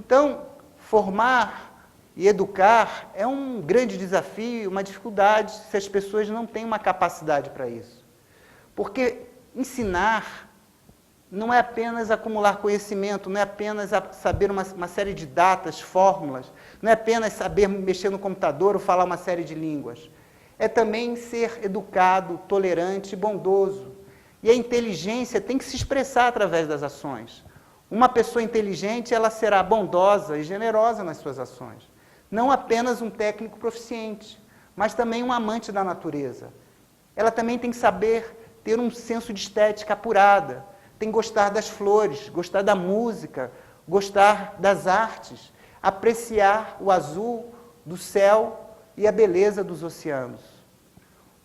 Então, formar e educar é um grande desafio, uma dificuldade, se as pessoas não têm uma capacidade para isso. Porque ensinar não é apenas acumular conhecimento, não é apenas saber uma série de datas, fórmulas, não é apenas saber mexer no computador ou falar uma série de línguas. É também ser educado, tolerante e bondoso. E a inteligência tem que se expressar através das ações. Uma pessoa inteligente, ela será bondosa e generosa nas suas ações. Não apenas um técnico proficiente, mas também um amante da natureza. Ela também tem que saber ter um senso de estética apurada, tem que gostar das flores, gostar da música, gostar das artes, apreciar o azul do céu e a beleza dos oceanos.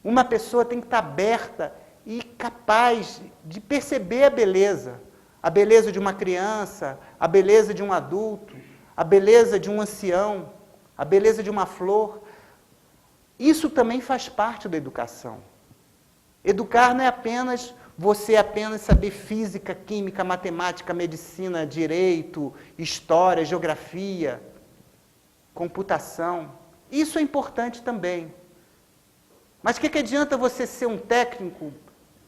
Uma pessoa tem que estar aberta e capaz de perceber a beleza de uma criança, a beleza de um adulto, a beleza de um ancião, a beleza de uma flor. Isso também faz parte da educação. Educar não é apenas você saber física, química, matemática, medicina, direito, história, geografia, computação. Isso é importante também. Mas o que adianta você ser um técnico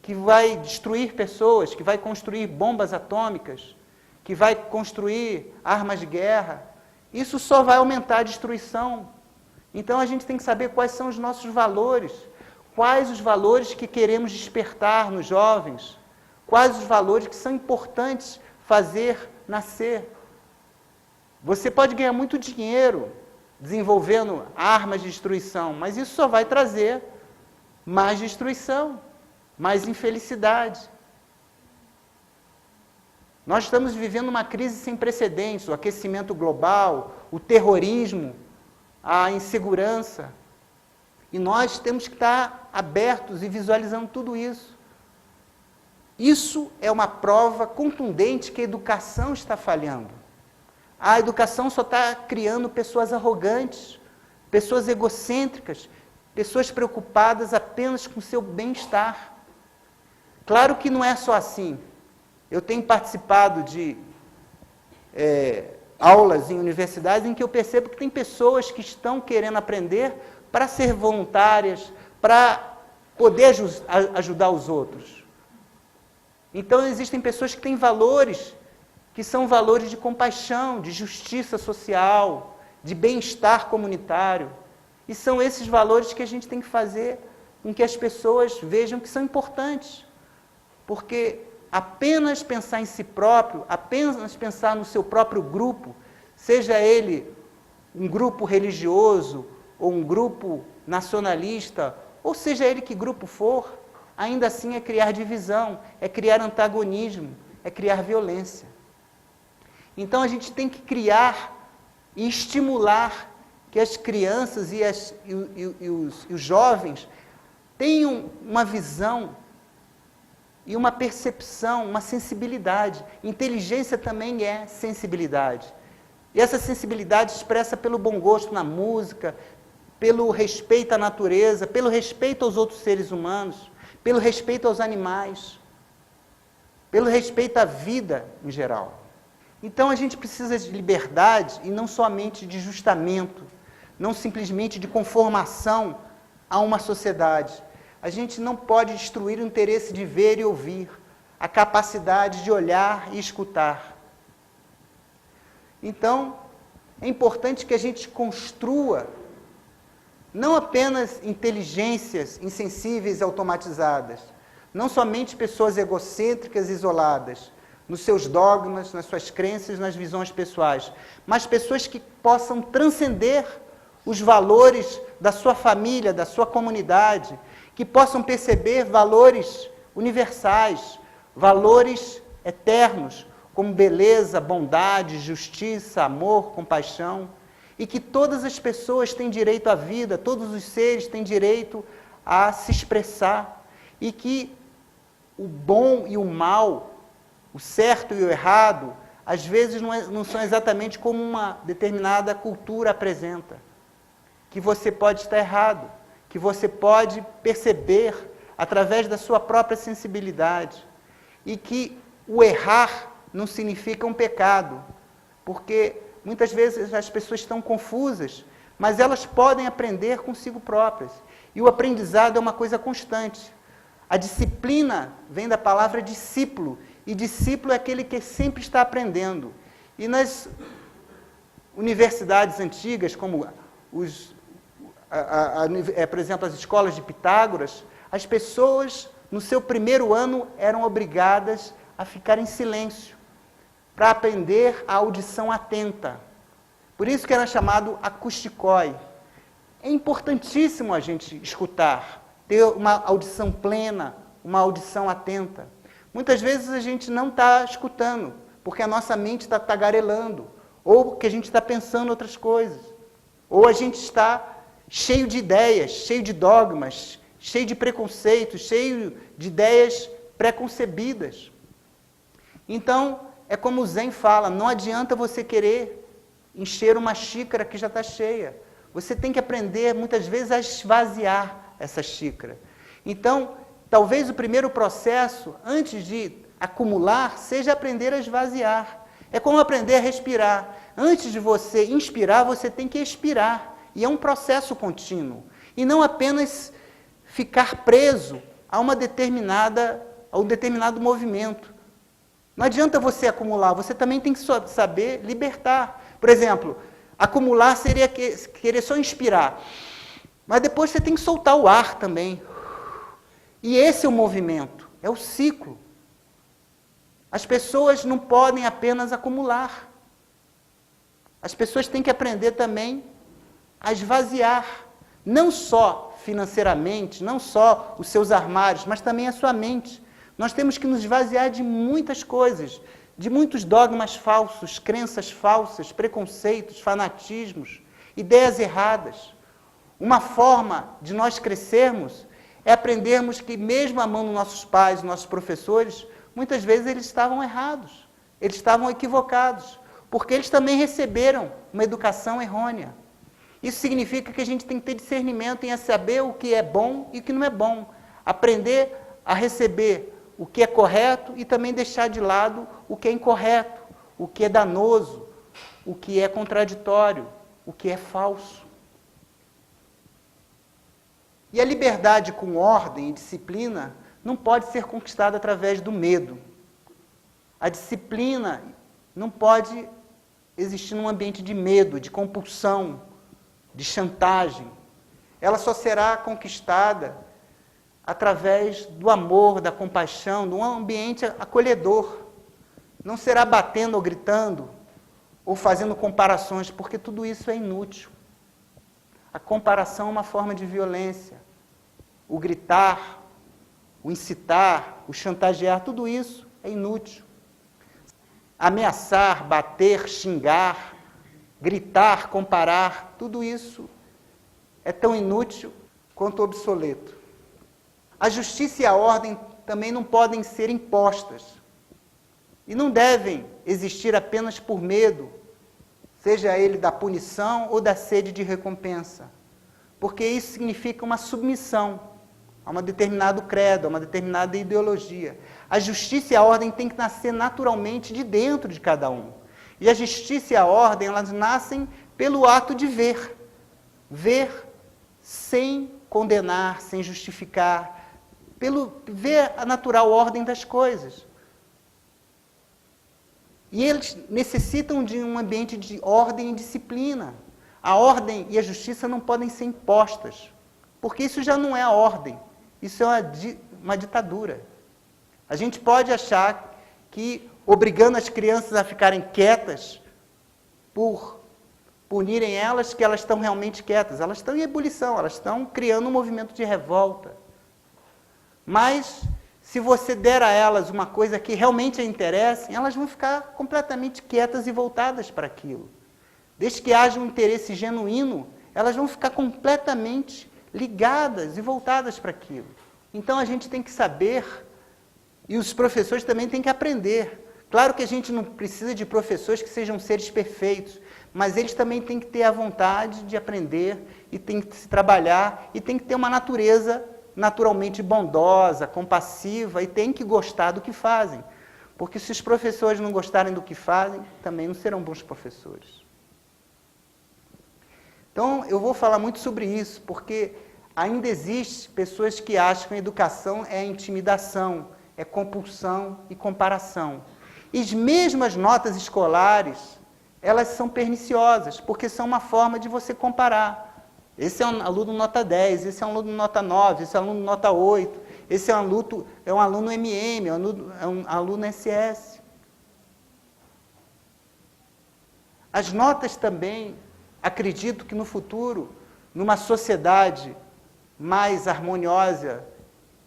que vai destruir pessoas, que vai construir bombas atômicas, que vai construir armas de guerra? Isso só vai aumentar a destruição. Então a gente tem que saber quais são os nossos valores, quais os valores que queremos despertar nos jovens, quais os valores que são importantes fazer nascer. Você pode ganhar muito dinheiro desenvolvendo armas de destruição, mas isso só vai trazer mais destruição, mais infelicidade. Nós estamos vivendo uma crise sem precedentes, o aquecimento global, o terrorismo, a insegurança. E nós temos que estar abertos e visualizando tudo isso. Isso é uma prova contundente que a educação está falhando. A educação só está criando pessoas arrogantes, pessoas egocêntricas, pessoas preocupadas apenas com o seu bem-estar. Claro que não é só assim. Eu tenho participado de aulas em universidades em que eu percebo que tem pessoas que estão querendo aprender para ser voluntárias, para poder ajudar os outros. Então, existem pessoas que têm valores, que são valores de compaixão, de justiça social, de bem-estar comunitário. E são esses valores que a gente tem que fazer com que as pessoas vejam que são importantes. Porque apenas pensar em si próprio, apenas pensar no seu próprio grupo, seja ele um grupo religioso, ou um grupo nacionalista, ou seja ele que grupo for, ainda assim é criar divisão, é criar antagonismo, é criar violência. Então a gente tem que criar e estimular que as crianças e os jovens tenham uma visão e uma percepção, uma sensibilidade. Inteligência também é sensibilidade. E essa sensibilidade expressa pelo bom gosto na música, pelo respeito à natureza, pelo respeito aos outros seres humanos, pelo respeito aos animais, pelo respeito à vida em geral. Então a gente precisa de liberdade e não somente de justamento, não simplesmente de conformação a uma sociedade. A gente não pode destruir o interesse de ver e ouvir, a capacidade de olhar e escutar. Então, é importante que a gente construa não apenas inteligências insensíveis e automatizadas, não somente pessoas egocêntricas e isoladas, nos seus dogmas, nas suas crenças, nas visões pessoais, mas pessoas que possam transcender os valores da sua família, da sua comunidade, que possam perceber valores universais, valores eternos, como beleza, bondade, justiça, amor, compaixão, e que todas as pessoas têm direito à vida, todos os seres têm direito a se expressar, e que o bom e o mal, o certo e o errado, às vezes não são exatamente como uma determinada cultura apresenta. Que você pode estar errado, que você pode perceber através da sua própria sensibilidade, e que o errar não significa um pecado, porque muitas vezes as pessoas estão confusas, mas elas podem aprender consigo próprias. E o aprendizado é uma coisa constante. A disciplina vem da palavra discípulo, e discípulo é aquele que sempre está aprendendo. E nas universidades antigas, como por exemplo, as escolas de Pitágoras, as pessoas, no seu primeiro ano, eram obrigadas a ficar em silêncio, para aprender a audição atenta. Por isso que era chamado acusticói. É importantíssimo a gente escutar, ter uma audição plena, uma audição atenta. Muitas vezes a gente não está escutando, porque a nossa mente está tagarelando, ou que a gente está pensando outras coisas, ou a gente está cheio de ideias, cheio de dogmas, cheio de preconceitos, cheio de ideias preconcebidas. Então, é como o Zen fala, não adianta você querer encher uma xícara que já está cheia. Você tem que aprender, muitas vezes, a esvaziar essa xícara. Então, talvez o primeiro processo, antes de acumular, seja aprender a esvaziar. É como aprender a respirar. Antes de você inspirar, você tem que expirar. E é um processo contínuo. E não apenas ficar preso a um determinado movimento. Não adianta você acumular, você também tem que saber libertar. Por exemplo, acumular seria querer só inspirar. Mas depois você tem que soltar o ar também. E esse é o movimento, é o ciclo. As pessoas não podem apenas acumular. As pessoas têm que aprender também a esvaziar. Não só financeiramente, não só os seus armários, mas também a sua mente. Nós temos que nos esvaziar de muitas coisas, de muitos dogmas falsos, crenças falsas, preconceitos, fanatismos, ideias erradas. Uma forma de nós crescermos é aprendermos que, mesmo amando nossos pais, nossos professores, muitas vezes eles estavam errados, eles estavam equivocados, porque eles também receberam uma educação errônea. Isso significa que a gente tem que ter discernimento em saber o que é bom e o que não é bom, aprender a receber o que é correto e também deixar de lado o que é incorreto, o que é danoso, o que é contraditório, o que é falso. E a liberdade com ordem e disciplina não pode ser conquistada através do medo. A disciplina não pode existir num ambiente de medo, de compulsão, de chantagem. Ela só será conquistada através do amor, da compaixão, de um ambiente acolhedor. Não será batendo ou gritando, ou fazendo comparações, porque tudo isso é inútil. A comparação é uma forma de violência. O gritar, o incitar, o chantagear, tudo isso é inútil. Ameaçar, bater, xingar, gritar, comparar, tudo isso é tão inútil quanto obsoleto. A justiça e a ordem também não podem ser impostas. E não devem existir apenas por medo, seja ele da punição ou da sede de recompensa. Porque isso significa uma submissão a um determinado credo, a uma determinada ideologia. A justiça e a ordem têm que nascer naturalmente de dentro de cada um. E a justiça e a ordem, elas nascem pelo ato de ver. Ver sem condenar, sem justificar, pelo ver a natural ordem das coisas. E eles necessitam de um ambiente de ordem e disciplina. A ordem e a justiça não podem ser impostas, porque isso já não é a ordem, isso é uma ditadura. A gente pode achar que, obrigando as crianças a ficarem quietas, por punirem elas, que elas estão realmente quietas. Elas estão em ebulição, elas estão criando um movimento de revolta. Mas, se você der a elas uma coisa que realmente as interessa, elas vão ficar completamente quietas e voltadas para aquilo. Desde que haja um interesse genuíno, elas vão ficar completamente ligadas e voltadas para aquilo. Então, a gente tem que saber, e os professores também têm que aprender. Claro que a gente não precisa de professores que sejam seres perfeitos, mas eles também têm que ter a vontade de aprender, e têm que se trabalhar, e têm que ter uma natureza naturalmente bondosa, compassiva, e têm que gostar do que fazem. Porque se os professores não gostarem do que fazem, também não serão bons professores. Então, eu vou falar muito sobre isso, porque ainda existem pessoas que acham que a educação é intimidação, é compulsão e comparação. E mesmo as notas escolares, elas são perniciosas, porque são uma forma de você comparar. Esse é um aluno nota 10, esse é um aluno nota 9, esse é um aluno nota 8, esse é um aluno MM, é um aluno SS. As notas também, acredito que no futuro, numa sociedade mais harmoniosa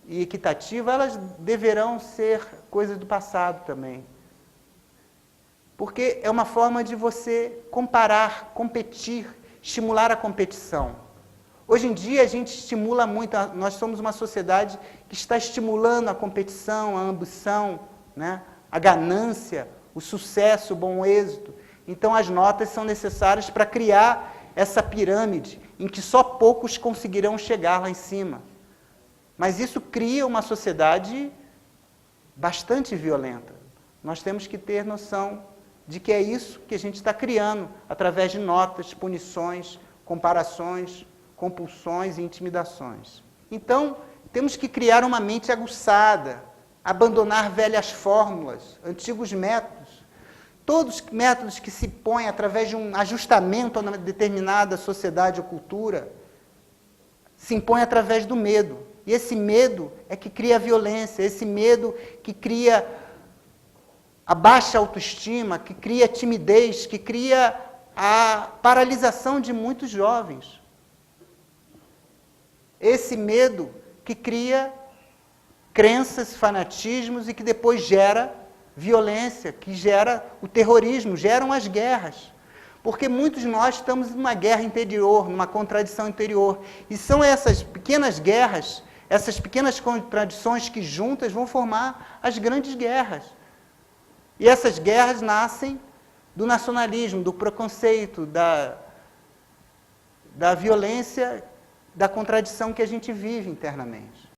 e equitativa, elas deverão ser coisas do passado também. Porque é uma forma de você comparar, competir, estimular a competição. Hoje em dia a gente estimula muito, nós somos uma sociedade que está estimulando a competição, a ambição, né? A ganância, o sucesso, o bom êxito. Então as notas são necessárias para criar essa pirâmide em que só poucos conseguirão chegar lá em cima. Mas isso cria uma sociedade bastante violenta. Nós temos que ter noção de que é isso que a gente está criando, através de notas, punições, comparações, compulsões e intimidações. Então, temos que criar uma mente aguçada, abandonar velhas fórmulas, antigos métodos. Todos os métodos que se põem através de um ajustamento a uma determinada sociedade ou cultura, se impõem através do medo. E esse medo é que cria a violência, esse medo que cria a baixa autoestima, que cria a timidez, que cria a paralisação de muitos jovens. Esse medo que cria crenças, fanatismos e que depois gera violência, que gera o terrorismo, geram as guerras. Porque muitos de nós estamos numa guerra interior, numa contradição interior. E são essas pequenas guerras, essas pequenas contradições que juntas vão formar as grandes guerras. E essas guerras nascem do nacionalismo, do preconceito, da violência, da contradição que a gente vive internamente.